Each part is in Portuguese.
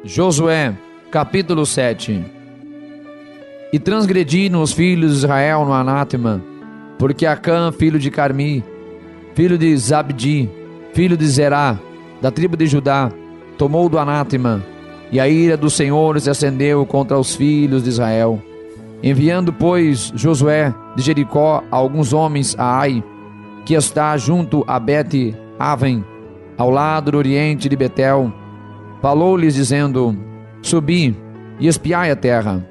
Josué, capítulo 7. E transgrediram os filhos de Israel no anátema, porque Acã, filho de Carmi, filho de Zabdi, filho de Zerá, da tribo de Judá, tomou do anátema, e a ira do Senhor se acendeu contra os filhos de Israel. Enviando, pois, Josué de Jericó alguns homens a Ai, que está junto a Bet-Aven, ao lado do oriente de Betel, falou-lhes dizendo: Subi e espiai a terra.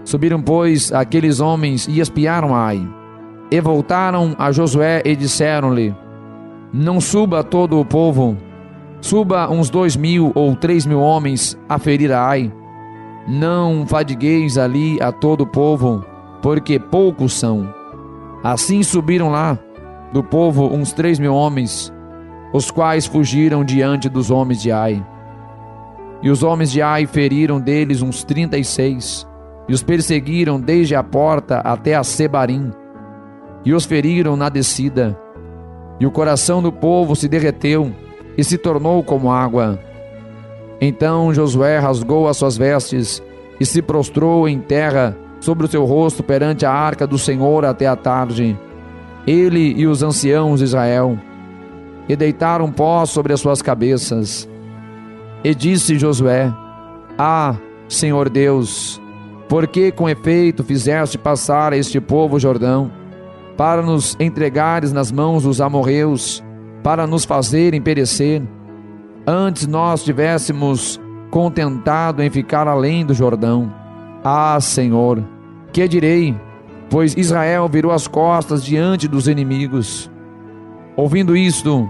Subiram, pois, aqueles homens e espiaram Ai. E voltaram a Josué e disseram-lhe: Não suba todo o povo, suba uns 2.000 ou 3.000 homens a ferir a Ai. Não fadigueis ali a todo o povo, porque poucos são. Assim subiram lá do povo uns 3.000 homens, os quais fugiram diante dos homens de Ai. E os homens de Ai feriram deles uns 36, e os perseguiram desde a porta até a Sebarim, e os feriram na descida. E o coração do povo se derreteu, e se tornou como água. Então Josué rasgou as suas vestes, e se prostrou em terra sobre o seu rosto perante a arca do Senhor até a tarde, ele e os anciãos de Israel, e deitaram pó sobre as suas cabeças. E disse Josué: Ah, Senhor Deus, por que com efeito fizeste passar este povo o Jordão, para nos entregares nas mãos dos amorreus, para nos fazerem perecer? Antes nós tivéssemos contentado em ficar além do Jordão. Ah, Senhor, que direi? Pois Israel virou as costas diante dos inimigos. Ouvindo isto,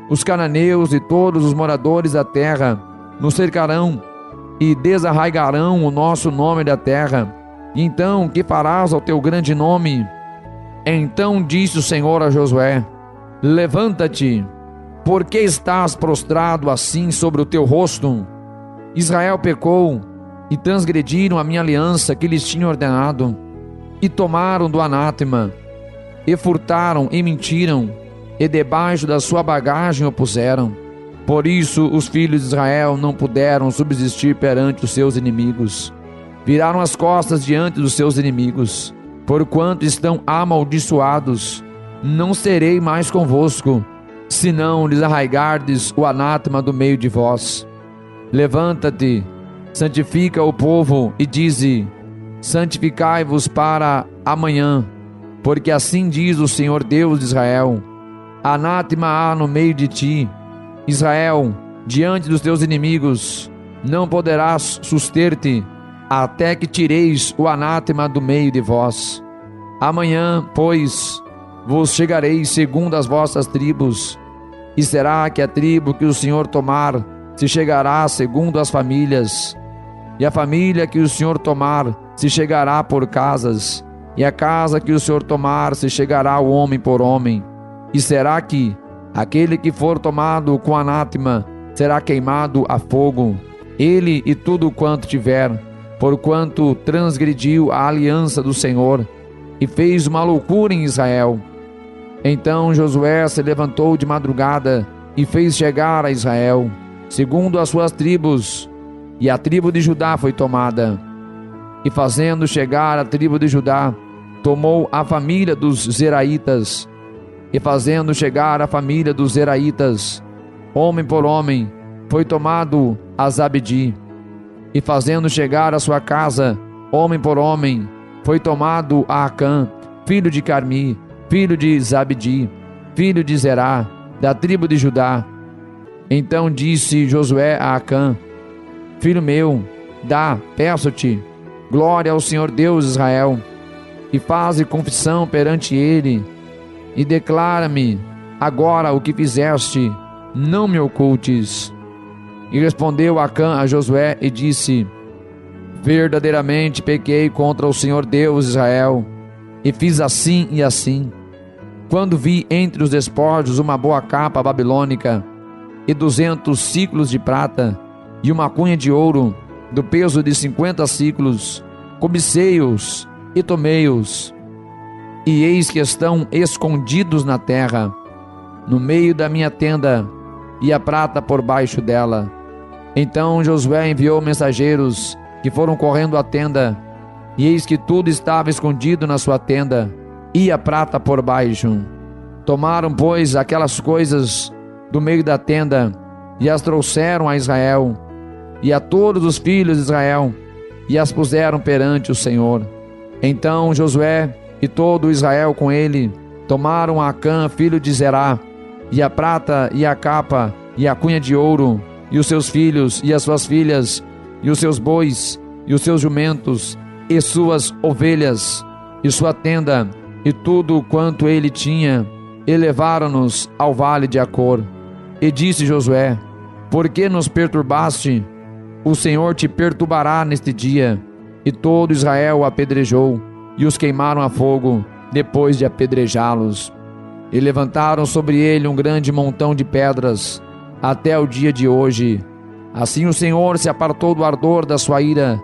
os cananeus e todos os moradores da terra nos cercarão e desarraigarão o nosso nome da terra. E então, que farás ao teu grande nome? Então disse o Senhor a Josué: Levanta-te, porque estás prostrado assim sobre o teu rosto? Israel pecou e transgrediram a minha aliança que lhes tinha ordenado, e tomaram do anátema, e furtaram e mentiram, e debaixo da sua bagagem o puseram. Por isso os filhos de Israel não puderam subsistir perante os seus inimigos. Viraram as costas diante dos seus inimigos. Porquanto estão amaldiçoados, não serei mais convosco, se não lhes arraigardes o anátema do meio de vós. Levanta-te, santifica o povo, e dize: Santificai-vos para amanhã, porque assim diz o Senhor Deus de Israel: Anátema há no meio de ti, Israel, diante dos teus inimigos. Não poderás suster-te, até que tireis o anátema do meio de vós. Amanhã, pois, vos chegareis segundo as vossas tribos, e será que a tribo que o Senhor tomar se chegará segundo as famílias, e a família que o Senhor tomar se chegará por casas, e a casa que o Senhor tomar se chegará o homem por homem. E será que aquele que for tomado com anátema será queimado a fogo, ele e tudo quanto tiver, porquanto transgrediu a aliança do Senhor e fez uma loucura em Israel. Então Josué se levantou de madrugada e fez chegar a Israel, segundo as suas tribos, e a tribo de Judá foi tomada. E fazendo chegar a tribo de Judá, tomou a família dos Zeraitas. E fazendo chegar a família dos Zeraitas, homem por homem, foi tomado a Zabdi. E fazendo chegar a sua casa, homem por homem, foi tomado a Acã, filho de Carmi, filho de Zabdi, filho de Zerá, da tribo de Judá. Então disse Josué a Acã: Filho meu, peço-te, glória ao Senhor Deus de Israel, e faze confissão perante ele, e declara-me agora o que fizeste, não me ocultes. E respondeu Acã a Josué e disse: Verdadeiramente pequei contra o Senhor Deus de Israel, e fiz assim e assim. Quando vi entre os despojos uma boa capa babilônica, e 200 siclos de prata, e uma cunha de ouro, do peso de 50 siclos, cobicei-os e tomei-os. E eis que estão escondidos na terra, no meio da minha tenda, e a prata por baixo dela. Então Josué enviou mensageiros que foram correndo à tenda, e eis que tudo estava escondido na sua tenda, e a prata por baixo. Tomaram, pois, aquelas coisas do meio da tenda, e as trouxeram a Israel, e a todos os filhos de Israel, e as puseram perante o Senhor. Então Josué e todo Israel com ele tomaram Acã, filho de Zerá, e a prata, e a capa, e a cunha de ouro, e os seus filhos, e as suas filhas, e os seus bois, e os seus jumentos, e suas ovelhas, e sua tenda, e tudo quanto ele tinha, e levaram-nos ao vale de Acor. E disse Josué: por que nos perturbaste? O Senhor te perturbará neste dia. E todo Israel o apedrejou, e os queimaram a fogo, depois de apedrejá-los. E levantaram sobre ele um grande montão de pedras, até o dia de hoje. Assim o Senhor se apartou do ardor da sua ira,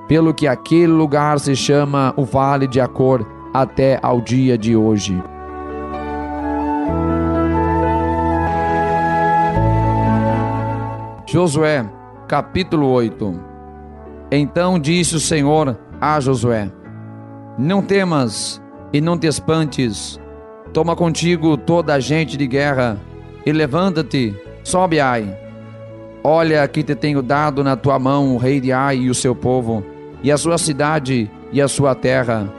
pelo que aquele lugar se chama o Vale de Acor, até ao dia de hoje. Josué, capítulo 8. Então disse o Senhor a Josué: não temas e não te espantes, toma contigo toda a gente de guerra, e levanta-te, sobe a Ai. Olha que te tenho dado na tua mão o rei de Ai e o seu povo, e a sua cidade e a sua terra.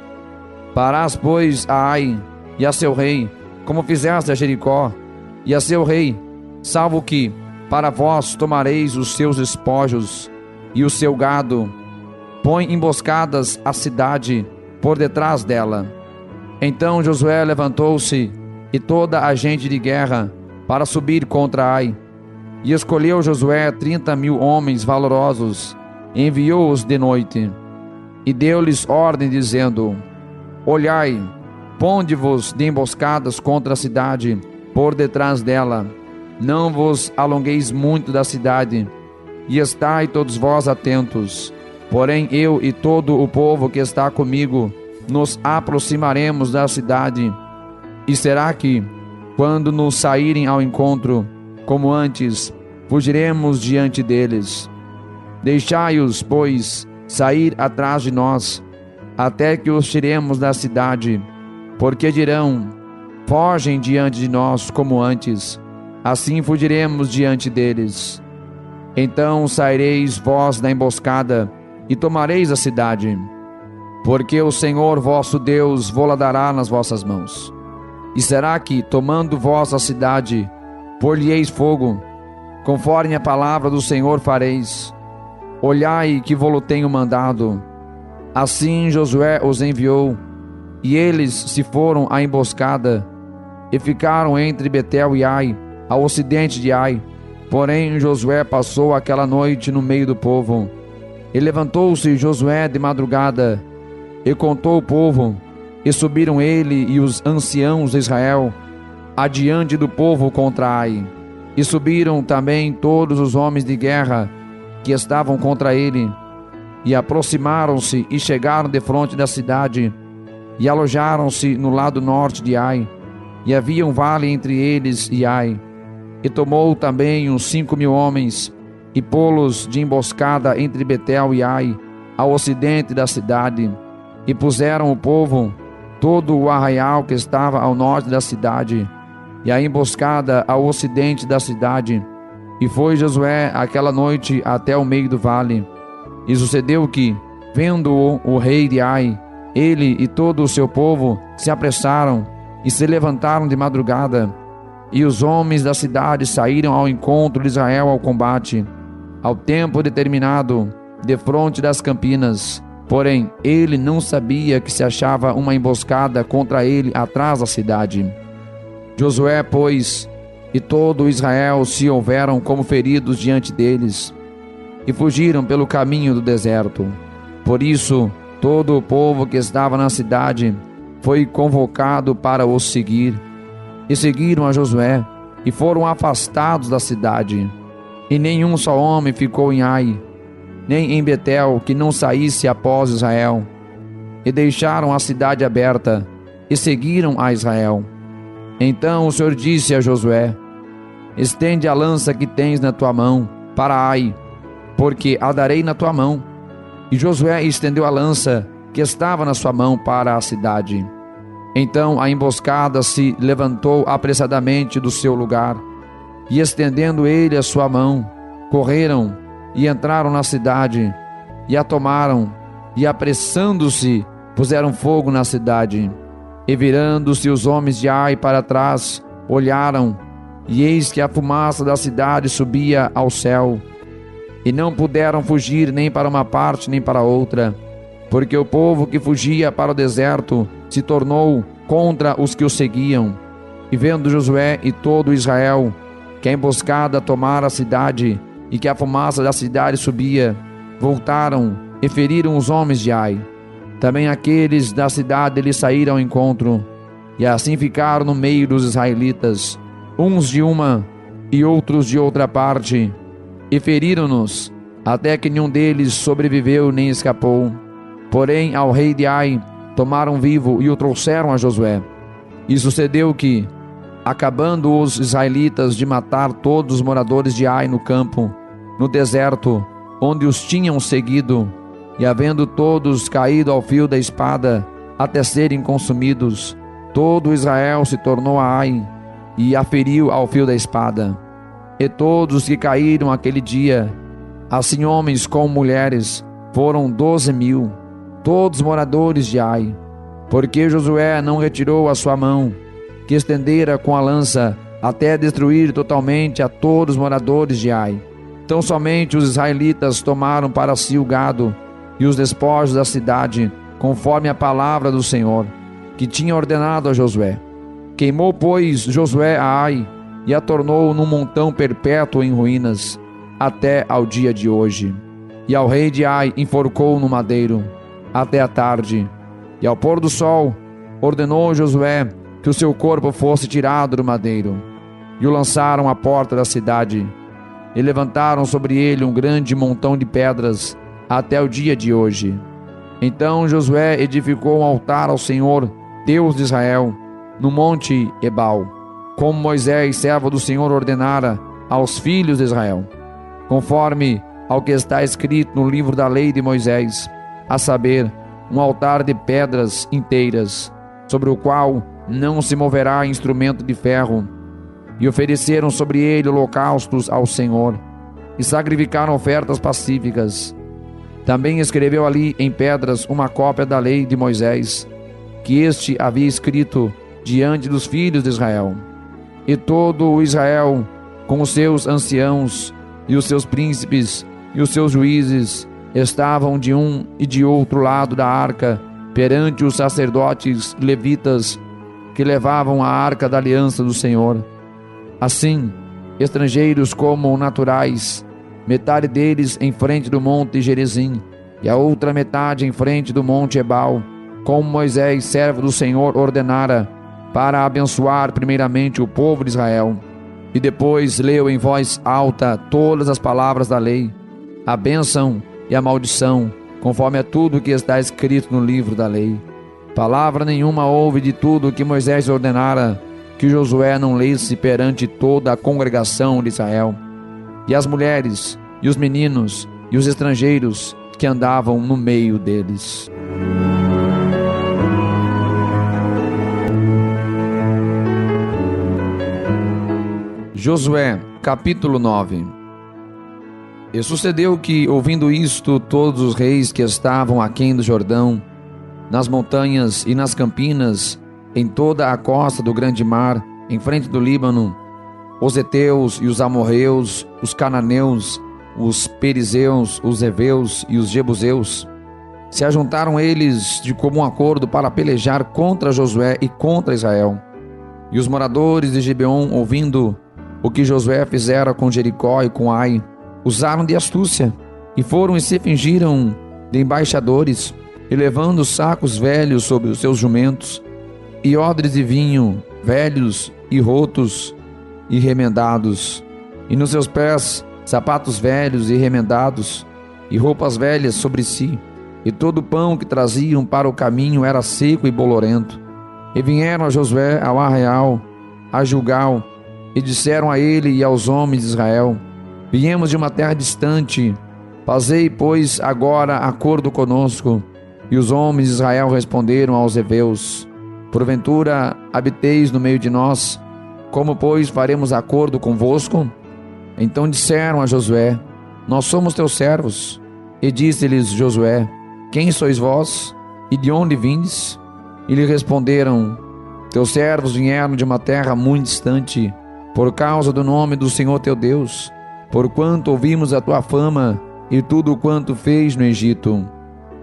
Parás, pois, a Ai e a seu rei, como fizeste a Jericó, e a seu rei, salvo que para vós tomareis os seus despojos e o seu gado. Põe emboscadas a cidade por detrás dela. Então Josué levantou-se e toda a gente de guerra para subir contra Ai. E escolheu Josué 30.000 homens valorosos, e enviou-os de noite. E deu-lhes ordem, dizendo: olhai, ponde-vos de emboscadas contra a cidade por detrás dela. Não vos alongueis muito da cidade, e estai todos vós atentos. Porém eu e todo o povo que está comigo nos aproximaremos da cidade. E será que, quando nos saírem ao encontro, como antes, fugiremos diante deles? Deixai-os, pois, sair atrás de nós, até que os tiremos da cidade, porque dirão: fogem diante de nós como antes. Assim fugiremos diante deles. Então saireis vós da emboscada e tomareis a cidade, porque o Senhor vosso Deus vô-la dará nas vossas mãos. E será que, tomando vós a cidade, por-lhe-eis fogo, conforme a palavra do Senhor fareis? Olhai que vô-lo tenho mandado. Assim Josué os enviou, e eles se foram à emboscada, e ficaram entre Betel e Ai, ao ocidente de Ai. Porém Josué passou aquela noite no meio do povo. E levantou-se Josué de madrugada, e contou o povo, e subiram ele e os anciãos de Israel adiante do povo contra Ai. E subiram também todos os homens de guerra que estavam contra ele, e aproximaram-se e chegaram defronte da cidade, e alojaram-se no lado norte de Ai, e havia um vale entre eles e Ai. E tomou também uns 5.000 homens, e pô-los de emboscada entre Betel e Ai, ao ocidente da cidade. E puseram o povo, todo o arraial que estava ao norte da cidade, e a emboscada ao ocidente da cidade. E foi Josué aquela noite até o meio do vale. E sucedeu que, vendo-o o rei de Ai, ele e todo o seu povo se apressaram e se levantaram de madrugada. E os homens da cidade saíram ao encontro de Israel ao combate, ao tempo determinado, defronte das campinas. Porém, ele não sabia que se achava uma emboscada contra ele atrás da cidade. Josué, pois, e todo Israel se houveram como feridos diante deles, e fugiram pelo caminho do deserto. Por isso, todo o povo que estava na cidade foi convocado para os seguir. E seguiram a Josué, e foram afastados da cidade. E nenhum só homem ficou em Ai, nem em Betel, que não saísse após Israel. E deixaram a cidade aberta, e seguiram a Israel. Então o Senhor disse a Josué: estende a lança que tens na tua mão para Ai, porque a darei na tua mão. E Josué estendeu a lança que estava na sua mão para a cidade. Então a emboscada se levantou apressadamente do seu lugar, e estendendo ele a sua mão, correram e entraram na cidade, e a tomaram, e apressando-se, puseram fogo na cidade. E virando-se os homens de Ai para trás, olharam, e eis que a fumaça da cidade subia ao céu. E não puderam fugir nem para uma parte nem para outra, porque o povo que fugia para o deserto se tornou contra os que o seguiam. E vendo Josué e todo Israel que a emboscada tomara a cidade e que a fumaça da cidade subia, voltaram e feriram os homens de Ai. Também aqueles da cidade lhe saíram ao encontro, e assim ficaram no meio dos israelitas, uns de uma e outros de outra parte, e feriram-nos, até que nenhum deles sobreviveu nem escapou. Porém, ao rei de Ai tomaram vivo e o trouxeram a Josué. E sucedeu que, acabando os israelitas de matar todos os moradores de Ai no campo, no deserto, onde os tinham seguido, e havendo todos caído ao fio da espada, até serem consumidos, todo Israel se tornou a Ai, e a feriu ao fio da espada. E todos que caíram aquele dia, assim homens como mulheres, foram 12.000, todos moradores de Ai, porque Josué não retirou a sua mão, que estendera com a lança, até destruir totalmente a todos os moradores de Ai. Então somente os israelitas tomaram para si o gado e os despojos da cidade, conforme a palavra do Senhor, que tinha ordenado a Josué. Queimou, pois, Josué a Ai, e a tornou num montão perpétuo em ruínas, até ao dia de hoje. E ao rei de Ai enforcou no madeiro, até a tarde. E ao pôr do sol, ordenou Josué que o seu corpo fosse tirado do madeiro, e o lançaram à porta da cidade, e levantaram sobre ele um grande montão de pedras, até o dia de hoje. Então Josué edificou um altar ao Senhor, Deus de Israel, no monte Ebal, como Moisés, servo do Senhor, ordenara aos filhos de Israel, conforme ao que está escrito no livro da lei de Moisés, a saber, um altar de pedras inteiras, sobre o qual não se moverá instrumento de ferro. E ofereceram sobre ele holocaustos ao Senhor, e sacrificaram ofertas pacíficas. Também escreveu ali em pedras uma cópia da lei de Moisés, que este havia escrito diante dos filhos de Israel. E todo o Israel, com os seus anciãos, e os seus príncipes, e os seus juízes, estavam de um e de outro lado da arca, perante os sacerdotes levitas, que levavam a arca da aliança do Senhor. Assim, estrangeiros como naturais, metade deles em frente do monte Gerizim, e a outra metade em frente do monte Ebal, como Moisés, servo do Senhor, ordenara, para abençoar primeiramente o povo de Israel. E depois leu em voz alta todas as palavras da lei, a bênção e a maldição, conforme a tudo que está escrito no livro da lei. Palavra nenhuma houve de tudo que Moisés ordenara, que Josué não lesse perante toda a congregação de Israel. E as mulheres, e os meninos, e os estrangeiros que andavam no meio deles. Josué, capítulo 9. E sucedeu que, ouvindo isto, todos os reis que estavam aquém do Jordão, nas montanhas e nas campinas, em toda a costa do grande mar, em frente do Líbano, os heteus e os amorreus, os cananeus, os perizeus, os heveus e os jebuseus, se ajuntaram eles de comum acordo para pelejar contra Josué e contra Israel. E os moradores de Gibeon, ouvindo o que Josué fizera com Jericó e com Ai, usaram de astúcia, e foram e se fingiram de embaixadores, e levando sacos velhos sobre os seus jumentos, e odres de vinho, velhos e rotos e remendados, e nos seus pés sapatos velhos e remendados, e roupas velhas sobre si, e todo o pão que traziam para o caminho era seco e bolorento. E vieram a Josué ao arraial, a Gilgal, e disseram a ele e aos homens de Israel: viemos de uma terra distante, Fazei, pois, agora acordo conosco. E os homens de Israel responderam aos heveus: porventura habiteis no meio de nós? Como, pois, faremos acordo convosco? Então disseram a Josué: nós somos teus servos. E disse-lhes Josué: quem sois vós? E de onde vindes? E lhe responderam: teus servos vieram de uma terra muito distante, por causa do nome do Senhor teu Deus, porquanto ouvimos a tua fama e tudo quanto fez no Egito,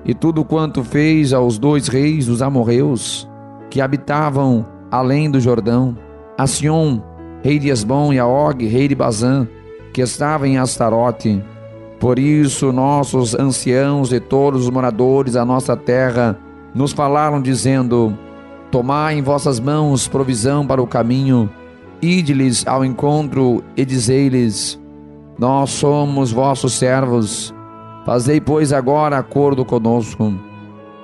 e tudo quanto fez aos 2 reis dos amorreus, que habitavam além do Jordão, a Sion, rei de Hesbom, e a Og, rei de Bazã, que estava em Astarote. Por isso nossos anciãos e todos os moradores da nossa terra nos falaram, dizendo: tomai em vossas mãos provisão para o caminho, ide-lhes ao encontro e dizei-lhes: nós somos vossos servos. Fazei, pois, agora acordo conosco.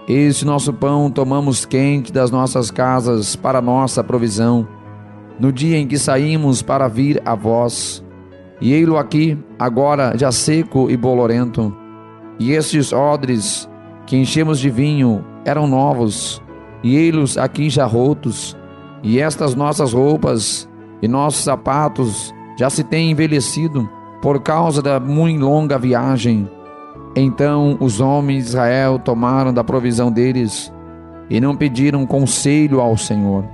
Este nosso pão tomamos quente das nossas casas para nossa provisão, no dia em que saímos para vir a vós. E ei-lo aqui, agora já seco e bolorento. E estes odres que enchemos de vinho eram novos, e ei-los aqui já rotos. E estas nossas roupas e nossos sapatos já se têm envelhecido, por causa da muito longa viagem. Então os homens de Israel tomaram da provisão deles e não pediram conselho ao Senhor.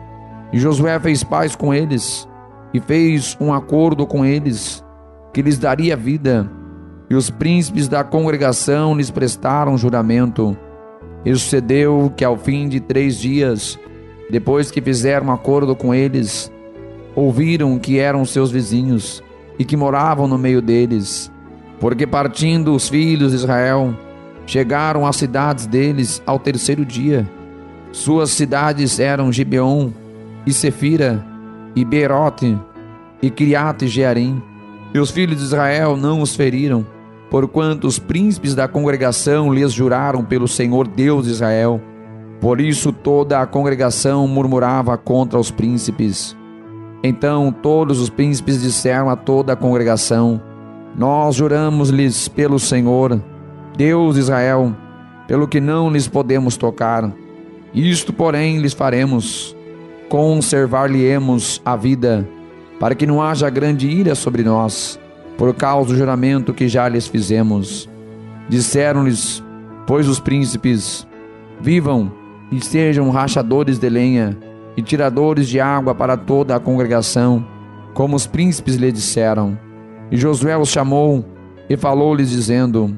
E Josué fez paz com eles e fez um acordo com eles, que lhes daria vida. E os príncipes da congregação lhes prestaram juramento. E sucedeu que ao fim de 3 dias, depois que fizeram um acordo com eles, ouviram que eram seus vizinhos e que moravam no meio deles, porque partindo os filhos de Israel, chegaram às cidades deles ao 3º dia. Suas cidades eram Gibeon, e Sefira, e Beerote, e Criate Jearim. E os filhos de Israel não os feriram, porquanto os príncipes da congregação lhes juraram pelo Senhor Deus de Israel. Por isso toda a congregação murmurava contra os príncipes. Então todos os príncipes disseram a toda a congregação: nós juramos-lhes pelo Senhor, Deus de Israel, pelo que não lhes podemos tocar. Isto, porém, lhes faremos: conservar-lhe-emos a vida, para que não haja grande ira sobre nós, por causa do juramento que já lhes fizemos. Disseram-lhes, pois, os príncipes: vivam e sejam rachadores de lenha e tiradores de água para toda a congregação, como os príncipes lhe disseram. E Josué os chamou e falou-lhes, dizendo: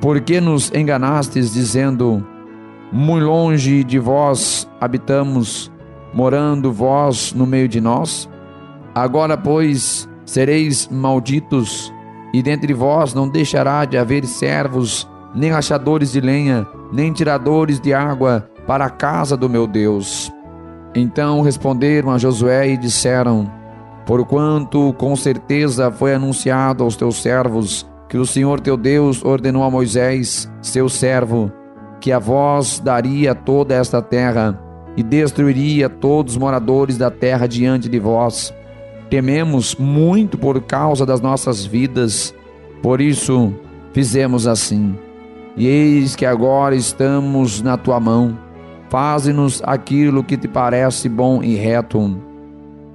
por que nos enganastes, dizendo: muito longe de vós habitamos, morando vós no meio de nós? Agora, pois, sereis malditos, e dentre vós não deixará de haver servos, nem rachadores de lenha, nem tiradores de água para a casa do meu Deus. Então responderam a Josué e disseram: porquanto com certeza foi anunciado aos teus servos que o Senhor teu Deus ordenou a Moisés, seu servo, que a vós daria toda esta terra e destruiria todos os moradores da terra diante de vós. Tememos muito por causa das nossas vidas, por isso fizemos assim. E eis que agora estamos na tua mão. Faze-nos aquilo que te parece bom e reto.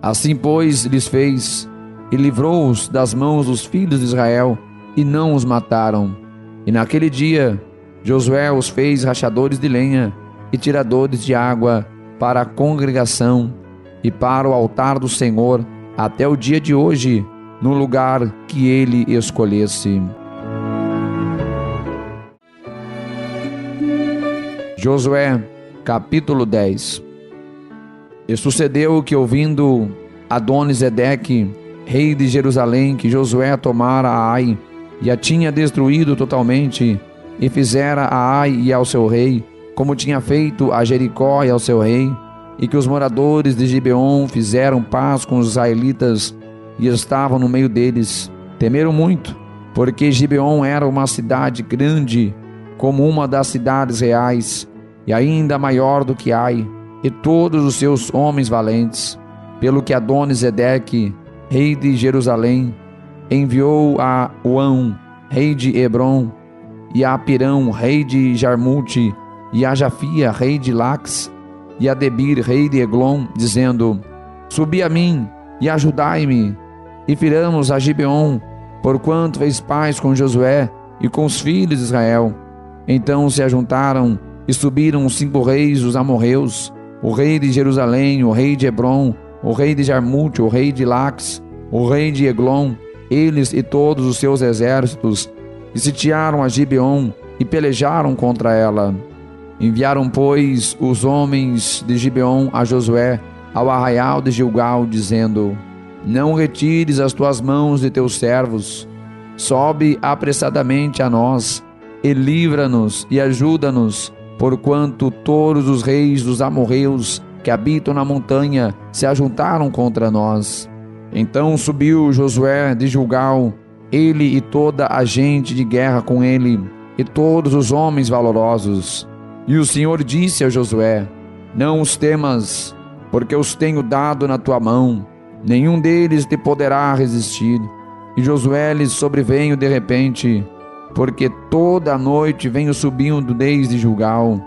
Assim, pois, lhes fez, e livrou-os das mãos dos filhos de Israel, e não os mataram. E naquele dia, Josué os fez rachadores de lenha e tiradores de água para a congregação e para o altar do Senhor, até o dia de hoje, no lugar que ele escolhesse. Josué, capítulo 10. E sucedeu que, ouvindo Adoni-Zedeque, rei de Jerusalém, que Josué tomara a Ai e a tinha destruído totalmente, e fizera a Ai e ao seu rei, como tinha feito a Jericó e ao seu rei, e que os moradores de Gibeon fizeram paz com os israelitas e estavam no meio deles, temeram muito, porque Gibeon era uma cidade grande, como uma das cidades reais, e ainda maior do que Ai, e todos os seus homens valentes. Pelo que Adoni-Zedeque, rei de Jerusalém, enviou a Uão, rei de Hebrom, e a Pirão, rei de Jarmute, e a Jafia, rei de Lax, e a Debir, rei de Eglon, dizendo: Subi a mim e ajudai-me, e firamos a Gibeon, porquanto fez paz com Josué e com os filhos de Israel. Então se ajuntaram e subiram os 5 reis dos amorreus, o rei de Jerusalém, o rei de Hebron, o rei de Jarmute, o rei de Lax, o rei de Eglon, eles e todos os seus exércitos, e sitiaram a Gibeon e pelejaram contra ela. Enviaram, pois, os homens de Gibeon a Josué ao arraial de Gilgal, dizendo: Não retires as tuas mãos de teus servos, sobe apressadamente a nós, e livra-nos e ajuda-nos, porquanto todos os reis dos amorreus que habitam na montanha se ajuntaram contra nós. Então subiu Josué de Gilgal, ele e toda a gente de guerra com ele, e todos os homens valorosos. E o Senhor disse a Josué: Não os temas, porque os tenho dado na tua mão, nenhum deles te poderá resistir. E Josué lhes sobreveio de repente, porque toda a noite venho subindo desde Gilgal.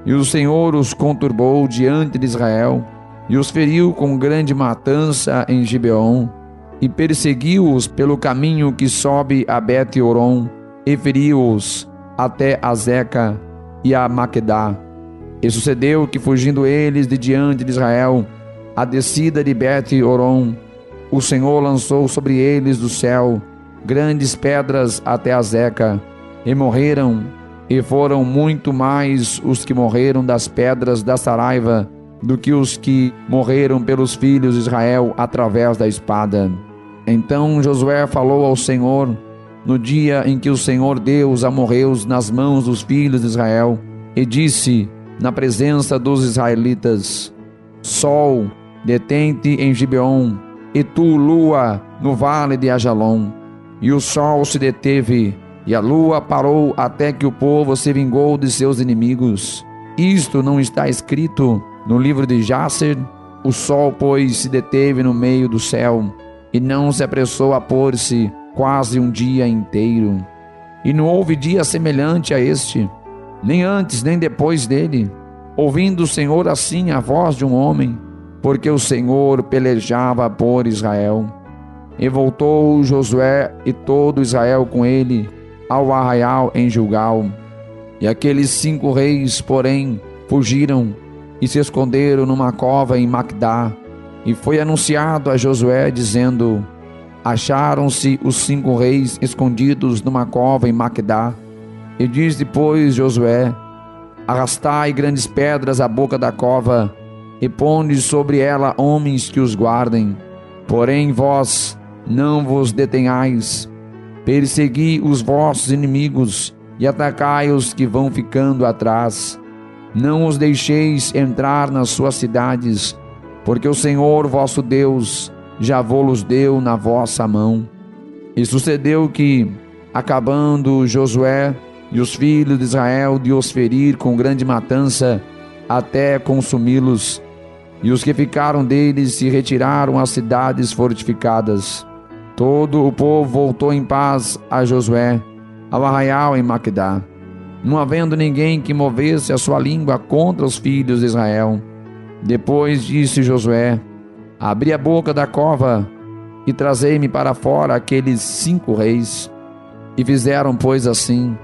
E o Senhor os conturbou diante de Israel, e os feriu com grande matança em Gibeon, e perseguiu-os pelo caminho que sobe a Bet-Horon, e feriu-os até a Zeca e a Maquedá. E sucedeu que, fugindo eles de diante de Israel, a descida de Bet-Horon, o Senhor lançou sobre eles do céu grandes pedras até a Zeca, e morreram, e foram muito mais os que morreram das pedras da Saraiva do que os que morreram pelos filhos de Israel através da espada. Então Josué falou ao Senhor no dia em que o Senhor deu os amorreus nas mãos dos filhos de Israel, e disse na presença dos israelitas: Sol, detente em Gibeon, e tu, lua, no vale de Ajalon. E o sol se deteve, e a lua parou, até que o povo se vingou de seus inimigos. Isto não está escrito no livro de Jácer? O sol, pois, se deteve no meio do céu, e não se apressou a pôr-se quase um dia inteiro. E não houve dia semelhante a este, nem antes nem depois dele, ouvindo o Senhor assim a voz de um homem, porque o Senhor pelejava por Israel. E voltou Josué e todo Israel com ele ao arraial em Gilgal. E aqueles 5 reis, porém, fugiram e se esconderam numa cova em Macdá. E foi anunciado a Josué, dizendo: Acharam-se os 5 reis escondidos numa cova em Macdá. E diz depois Josué: Arrastai grandes pedras à boca da cova, e ponde sobre ela homens que os guardem. Porém vós não vos detenhais, persegui os vossos inimigos, e atacai os que vão ficando atrás. Não os deixeis entrar nas suas cidades, porque o Senhor vosso Deus já vos deu na vossa mão. E sucedeu que, acabando Josué e os filhos de Israel de os ferir com grande matança, até consumi-los, e os que ficaram deles se retiraram às cidades fortificadas. Todo o povo voltou em paz a Josué, ao arraial em Macdá, não havendo ninguém que movesse a sua língua contra os filhos de Israel. Depois disse Josué: Abri a boca da cova e trazei-me para fora aqueles 5 reis. E fizeram, pois, assim,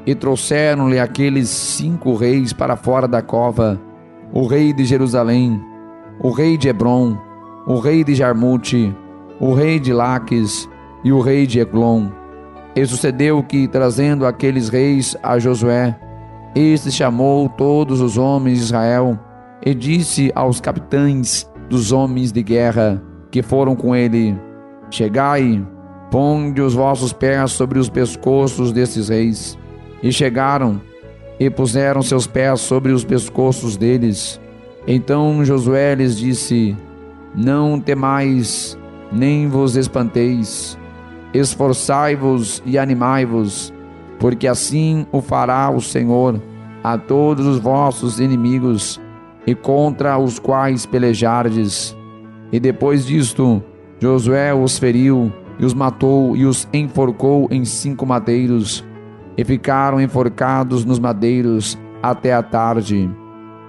e trouxeram-lhe aqueles 5 reis para fora da cova: o rei de Jerusalém, o rei de Hebron, o rei de Jarmute, o rei de Laques e o rei de Eglon. E sucedeu que, trazendo aqueles reis a Josué, este chamou todos os homens de Israel e disse aos capitães dos homens de guerra que foram com ele: Chegai, ponde os vossos pés sobre os pescoços desses reis. E chegaram e puseram seus pés sobre os pescoços deles. Então Josué lhes disse: Não temais, nem vos espanteis, esforçai-vos e animai-vos, porque assim o fará o Senhor a todos os vossos inimigos, e contra os quais pelejardes. E depois disto, Josué os feriu, e os matou, e os enforcou em 5 madeiros, e ficaram enforcados nos madeiros até a tarde.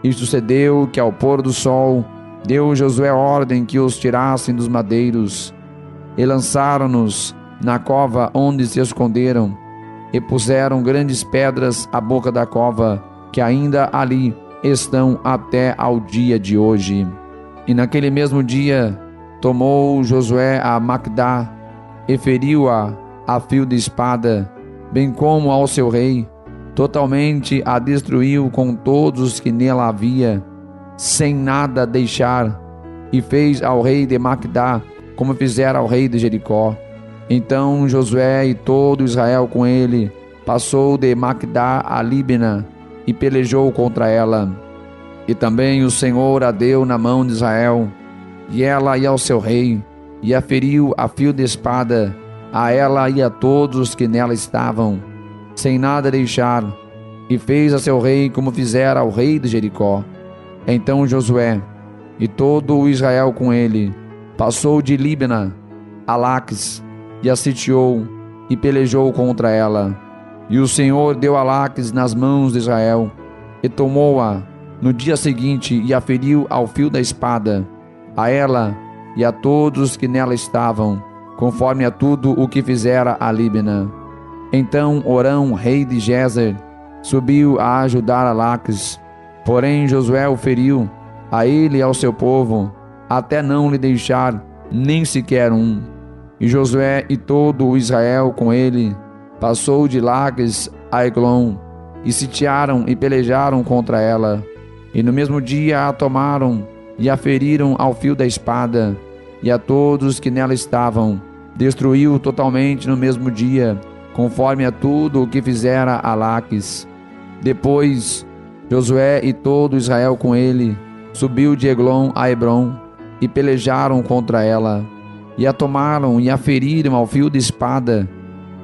E sucedeu que ao pôr do sol deu Josué ordem que os tirassem dos madeiros, e lançaram-nos na cova onde se esconderam, e puseram grandes pedras à boca da cova, que ainda ali estão até ao dia de hoje. E naquele mesmo dia tomou Josué a Macdá e feriu-a a fio de espada, bem como ao seu rei, totalmente a destruiu com todos os que nela havia, sem nada deixar, e fez ao rei de Macdá como fizera ao rei de Jericó. Então Josué e todo Israel com ele passou de Macdá a Líbina e pelejou contra ela. E também o Senhor a deu na mão de Israel, e ela ia ao seu rei, e a feriu a fio de espada, a ela e a todos os que nela estavam, sem nada deixar, e fez a seu rei como fizera ao rei de Jericó. Então Josué e todo o Israel com ele passou de Líbina a Laques, e a sitiou, e pelejou contra ela. E o Senhor deu a Laques nas mãos de Israel, e tomou-a no dia seguinte, e a feriu ao fio da espada, a ela e a todos que nela estavam, conforme a tudo o que fizera a Líbina. Então Orão, rei de Gezer, subiu a ajudar a Laques, porém Josué o feriu, a ele e ao seu povo, até não lhe deixar nem sequer um. E Josué e todo o Israel com ele passou de Laques a Eglon, e sitiaram e pelejaram contra ela. E no mesmo dia a tomaram e a feriram ao fio da espada, e a todos que nela estavam destruiu totalmente no mesmo dia, conforme a tudo o que fizera a Laques. Depois Josué e todo Israel com ele subiu de Eglon a Hebrom, e pelejaram contra ela, e a tomaram e a feriram ao fio de espada,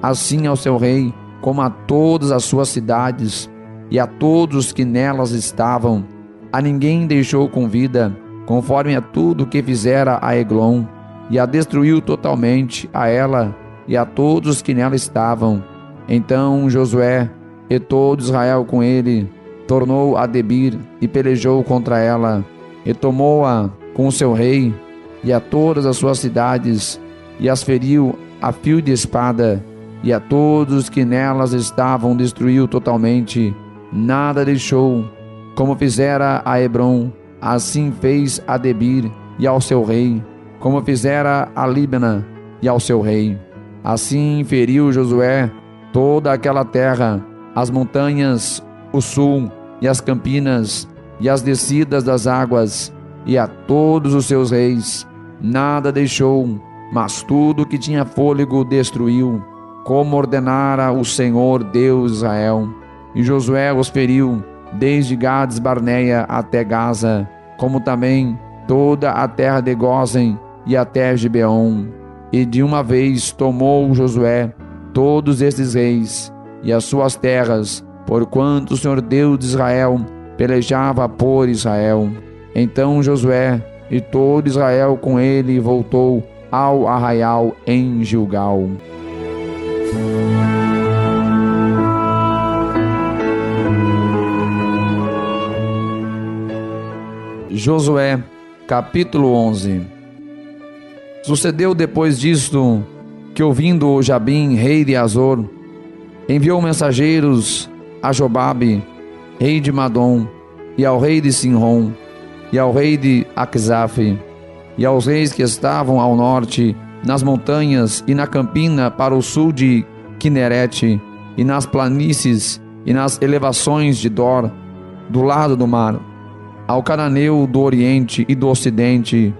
assim ao seu rei, como a todas as suas cidades, e a todos que nelas estavam. A ninguém deixou com vida, conforme a tudo que fizera a Eglon, e a destruiu totalmente, a ela e a todos que nela estavam. Então Josué e todo Israel com ele tornou a Debir e pelejou contra ela, e tomou-a com o seu rei e a todas as suas cidades, e as feriu a fio de espada, e a todos que nelas estavam destruiu totalmente, nada deixou, como fizera a Hebrom, assim fez a Debir e ao seu rei, como fizera a Líbina e ao seu rei. Assim feriu Josué toda aquela terra, as montanhas, o sul e as campinas, e as descidas das águas, e a todos os seus reis, nada deixou, mas tudo que tinha fôlego destruiu, como ordenara o Senhor Deus de Israel. E Josué os feriu, desde Gades Barneia até Gaza, como também toda a terra de Gósen e até Gibeon. E de uma vez tomou Josué todos estes reis e as suas terras, porquanto o Senhor Deus de Israel pelejava por Israel. Então Josué e todo Israel com ele voltou ao arraial em Gilgal. Josué, capítulo 11. Sucedeu depois disto que, ouvindo Jabim, rei de Azor, enviou mensageiros a Jobabe, rei de Madom, e ao rei de Sinrom, e ao rei de Aquisaf, e aos reis que estavam ao norte, nas montanhas e na campina para o sul de Quinerete, e nas planícies e nas elevações de Dor, do lado do mar, ao cananeu do oriente e do ocidente,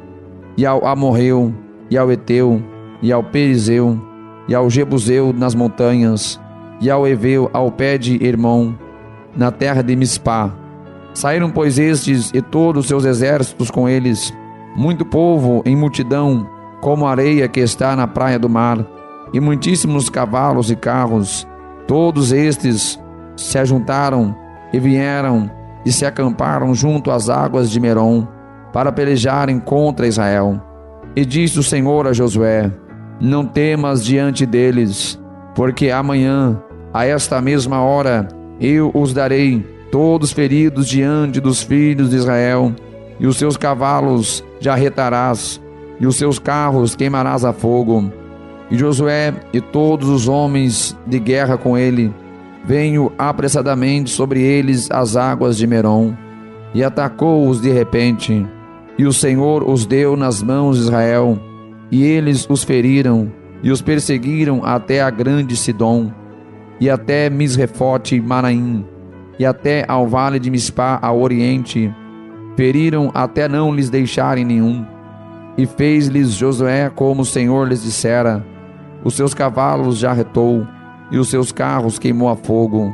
e ao amorreu, e ao eteu, e ao perizeu, e ao jebuseu nas montanhas, e ao eveu ao pé de Hermon, na terra de Mispá. Saíram, pois, estes e todos os seus exércitos com eles, muito povo em multidão, como a areia que está na praia do mar, e muitíssimos cavalos e carros. Todos estes se ajuntaram e vieram e se acamparam junto às águas de Merom, para pelejarem contra Israel. E disse o Senhor a Josué: não temas diante deles, porque amanhã A esta mesma hora eu os darei, todos feridos diante dos filhos de Israel, e os seus cavalos jarretarás, e os seus carros queimarás a fogo. E Josué e todos os homens de guerra com ele, veio apressadamente sobre eles as águas de Merom, e atacou-os de repente. E o Senhor os deu nas mãos de Israel, e eles os feriram, e os perseguiram até a grande Sidom, e até Misrefote Manaim, e até ao vale de Mispá ao oriente, feriram até não lhes deixarem nenhum. E fez-lhes Josué como o Senhor lhes dissera. Os seus cavalos jarretou, e os seus carros queimou a fogo.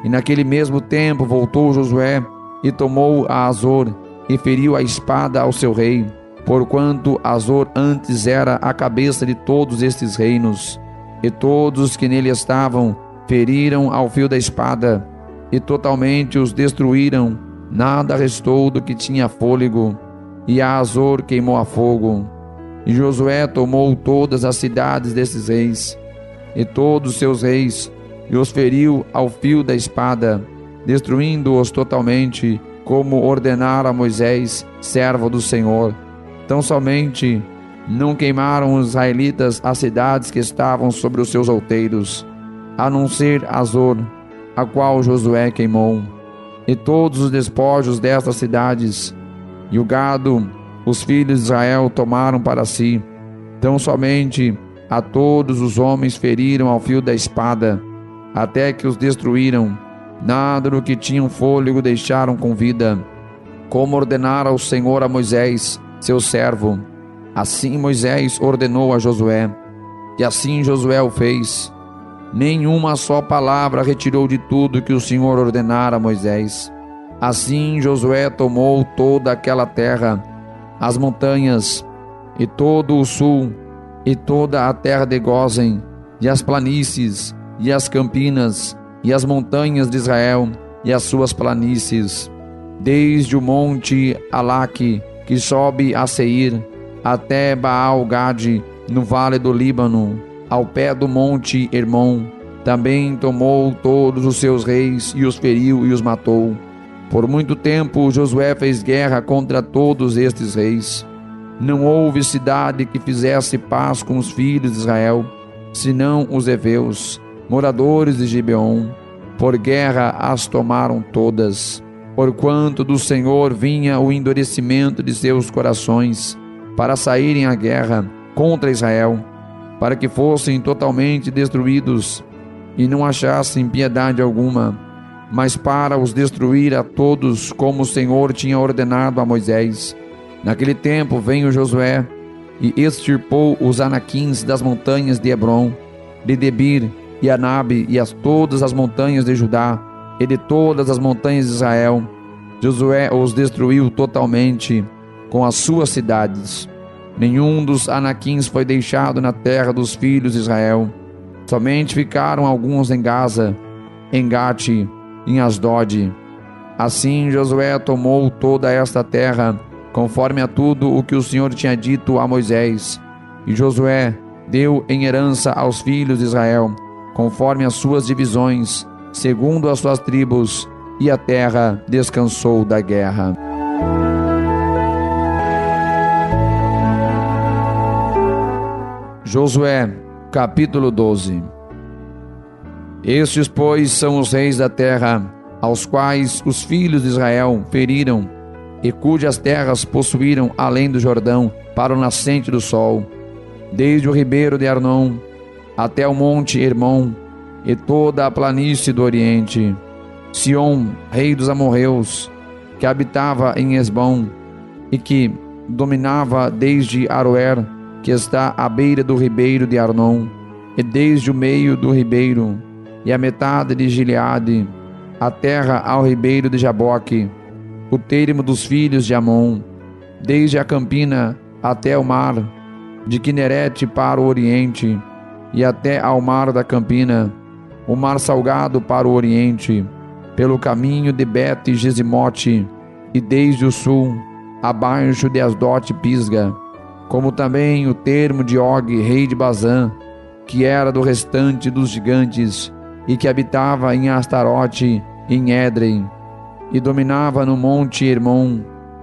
E naquele mesmo tempo voltou Josué, e tomou a Azor, e feriu a espada ao seu rei, porquanto Azor antes era a cabeça de todos estes reinos. E todos os que nele estavam feriram ao fio da espada, e totalmente os destruíram, nada restou do que tinha fôlego, e a Azor queimou a fogo. E Josué tomou todas as cidades desses reis, e todos os seus reis, e os feriu ao fio da espada, destruindo-os totalmente, como ordenara Moisés, servo do Senhor. Tão somente não queimaram os israelitas as cidades que estavam sobre os seus outeiros, a não ser Azor, a qual Josué queimou, e todos os despojos destas cidades, e o gado, os filhos de Israel tomaram para si. Tão somente a todos os homens feriram ao fio da espada, até que os destruíram, nada do que tinham fôlego deixaram com vida, como ordenara o Senhor a Moisés, seu servo. Assim Moisés ordenou a Josué, e assim Josué o fez. Nenhuma só palavra retirou de tudo que o Senhor ordenara a Moisés. Assim Josué tomou toda aquela terra, as montanhas, e todo o sul, e toda a terra de Gósen, e as planícies, e as campinas, e as montanhas de Israel, e as suas planícies, desde o monte Alaque, que sobe a Seir, até Baal-Gade, no vale do Líbano, ao pé do monte Hermon. Também tomou todos os seus reis, e os feriu e os matou. Por muito tempo Josué fez guerra contra todos estes reis. Não houve cidade que fizesse paz com os filhos de Israel, senão os heveus, moradores de Gibeon. Por guerra as tomaram todas, porquanto do Senhor vinha o endurecimento de seus corações, para saírem à guerra contra Israel, para que fossem totalmente destruídos, e não achassem piedade alguma, mas para os destruir a todos, como o Senhor tinha ordenado a Moisés. Naquele tempo veio Josué, e extirpou os anaquins das montanhas de Hebron, de Debir e Anabe, e todas as montanhas de Judá, e de todas as montanhas de Israel. Josué os destruiu totalmente, com as suas cidades. Nenhum dos anaquins foi deixado na terra dos filhos de Israel. Somente ficaram alguns em Gaza, em Gate, em Asdod. Assim Josué tomou toda esta terra, conforme a tudo o que o Senhor tinha dito a Moisés. E Josué deu em herança aos filhos de Israel, conforme as suas divisões, segundo as suas tribos, e a terra descansou da guerra. Josué, capítulo 12. Estes, pois, são os reis da terra, aos quais os filhos de Israel feriram, e cujas terras possuíram além do Jordão, para o nascente do sol, desde o ribeiro de Arnon até o monte Hermon, e toda a planície do oriente. Sion, rei dos amorreus, que habitava em Esbom, e que dominava desde Aroer, que está à beira do ribeiro de Arnon, e desde o meio do ribeiro, e a metade de Gileade, a terra ao ribeiro de Jaboque, o termo dos filhos de Amon, desde a campina até o mar, de Quinerete para o oriente, e até ao mar da campina, o mar salgado para o oriente, pelo caminho de Bet-Gesimote, e desde o sul, abaixo de Asdote-Pisga, como também o termo de Og, rei de Bazã, que era do restante dos gigantes, e que habitava em Astarote, em Édrei, e dominava no monte Hermon,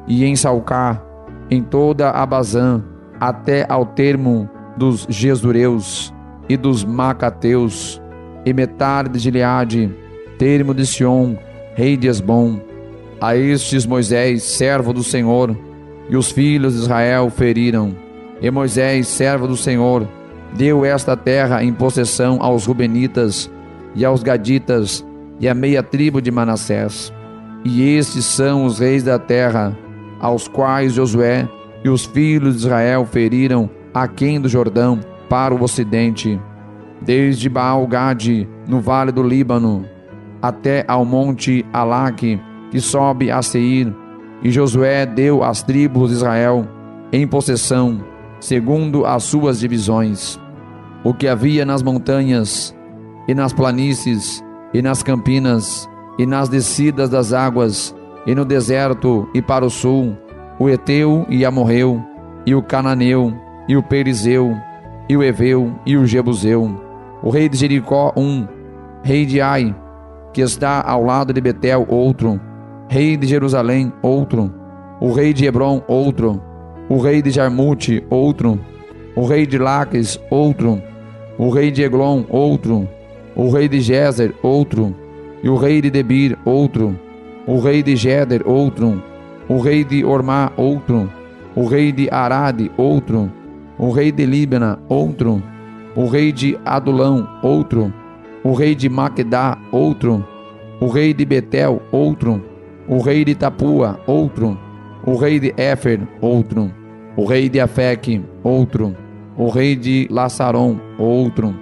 e em Salcá, em toda a Bazã, até ao termo dos Gesureus e dos Macateus, e metade de Gileade, termo de Sion, rei de Esbom. A estes Moisés, servo do Senhor, e os filhos de Israel feriram. E Moisés, servo do Senhor, deu esta terra em possessão aos Rubenitas e aos Gaditas e à meia tribo de Manassés. E estes são os reis da terra, aos quais Josué e os filhos de Israel feriram aquém do Jordão, para o ocidente, desde Baal-Gade, no vale do Líbano, até ao monte Alaque, que sobe a Seir. E Josué deu às tribos de Israel em possessão, segundo as suas divisões, o que havia nas montanhas, e nas planícies, e nas campinas, e nas descidas das águas, e no deserto, e para o sul, o Eteu e Amorreu, e o Cananeu, e o Perizeu, e o Eveu, e o Jebuseu, o rei de Jericó, rei de Ai, que está ao lado de Betel, outro, rei de Jerusalém, outro, o rei de Hebron, outro, o rei de Jarmute, outro, o rei de Laques, outro, o rei de Eglon, outro, o rei de Gezer, outro, e o rei de Debir, outro, o rei de Geder, outro, o rei de Ormá, outro, o rei de Arade, outro, o rei de Líbana, outro, o rei de Adulão, outro, o rei de Maquedá, outro, o rei de Betel, outro, o rei de Tapua, outro, o rei de Éfer, outro, o rei de Afeque, outro, o rei de Lassaron, outro,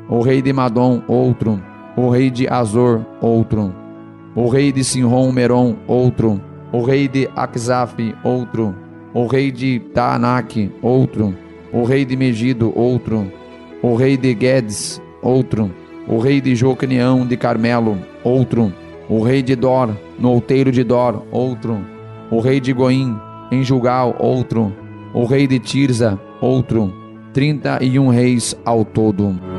o rei de Madom, outro, o rei de Azor, outro, o rei de Sinron Meron, outro, o rei de Aquisaf, outro, o rei de Taanac, outro, o rei de Megido, outro, o rei de Guedes, outro, o rei de Jocneão de Carmelo, outro, o rei de Dor, no outeiro de Dor, outro, o rei de Goim, em Jugal, outro, o rei de Tirza, outro, 31 reis ao todo.